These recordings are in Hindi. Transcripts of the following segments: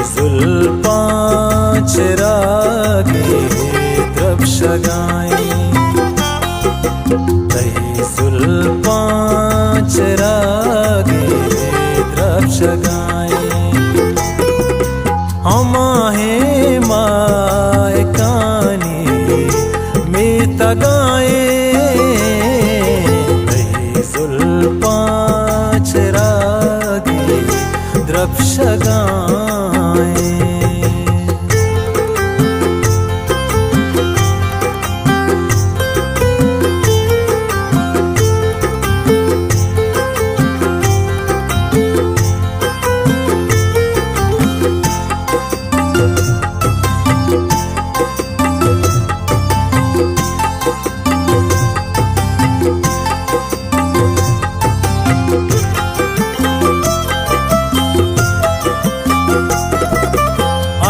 जुल्फां चिरागे द्रब्शगाएं, तही जुल्फां चिरागे द्रब्शगाएं, हमाहे माए कानी में तगाएं, तही जुल्फां चिरागे द्रब्शगाएं।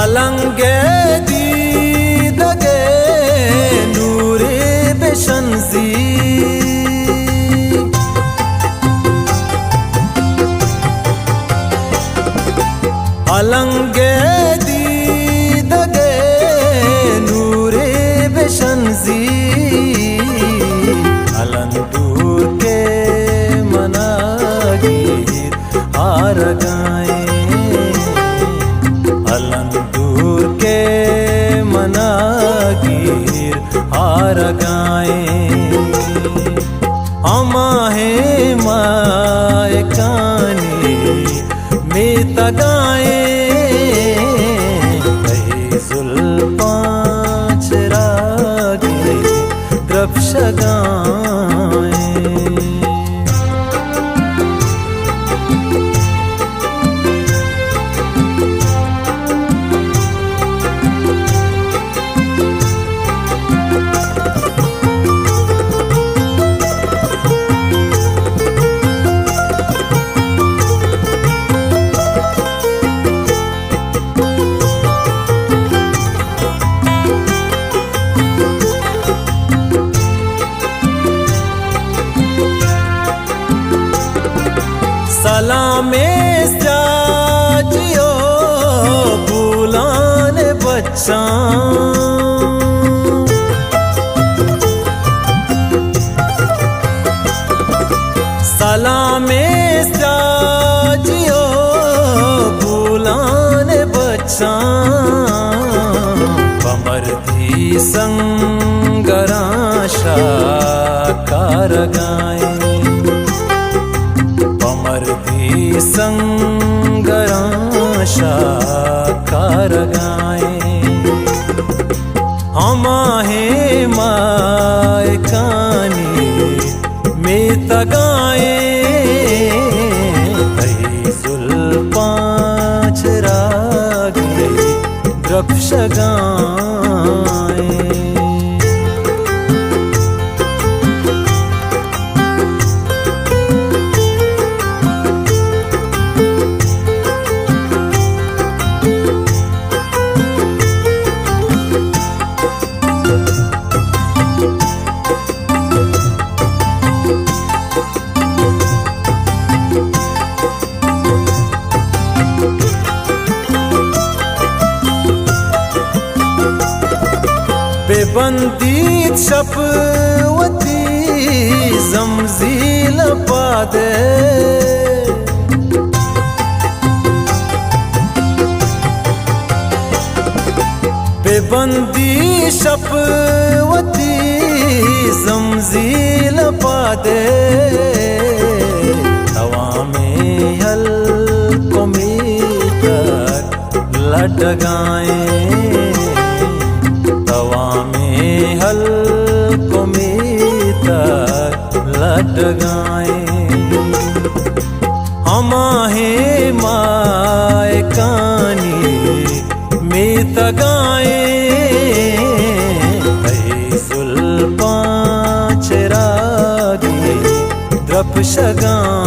अलंगे दीदगे नूरे बेशंजी, अलंगे दीदगे नूरे बेशंजी, अलंदूर के मनागीर हार गाएं, अलंदूर के मनागीर हार गाएं, हमाहे माए कानी में तगाएं, तही जुल्फां चिरागे द्रब्शगाएं। सलामे साजियो बुलान बच्चा, सलामे साजियो बुलान बच्चा, बमर्दी संगराशा कार गाएं, मर्दी संगराशा कार गाएं, हमाहे माए कानी में तगाएं, तही जुल्फां चिरागे द्रब्शगाएं। बेबंदी छपवती जमजील पादे, बेबंदी छपवती जमजील पादे, हवा में हल को मीतर लटगाएं, हवा में हल को मीतर लटगाएं, हमाहे माए कानी में तगाएं, तही जुल्फां चिरागे द्रब्शगाएं।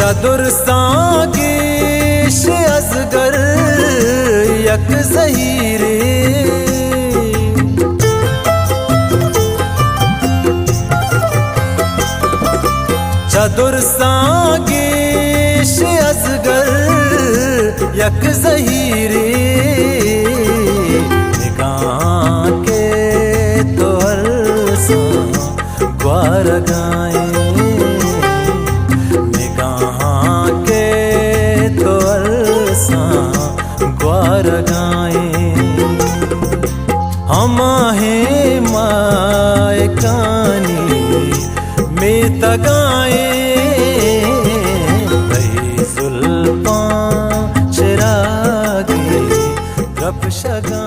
चतुर्सागेश असगर यक ज़हीरे चतुर्सागेश असगर यक ज़हीरे निगाह के तो हरसा ग्वार गाए ग्वार गाए हम हैं माय कानी में तगाए कई जुल्फां चिरागे गप शगा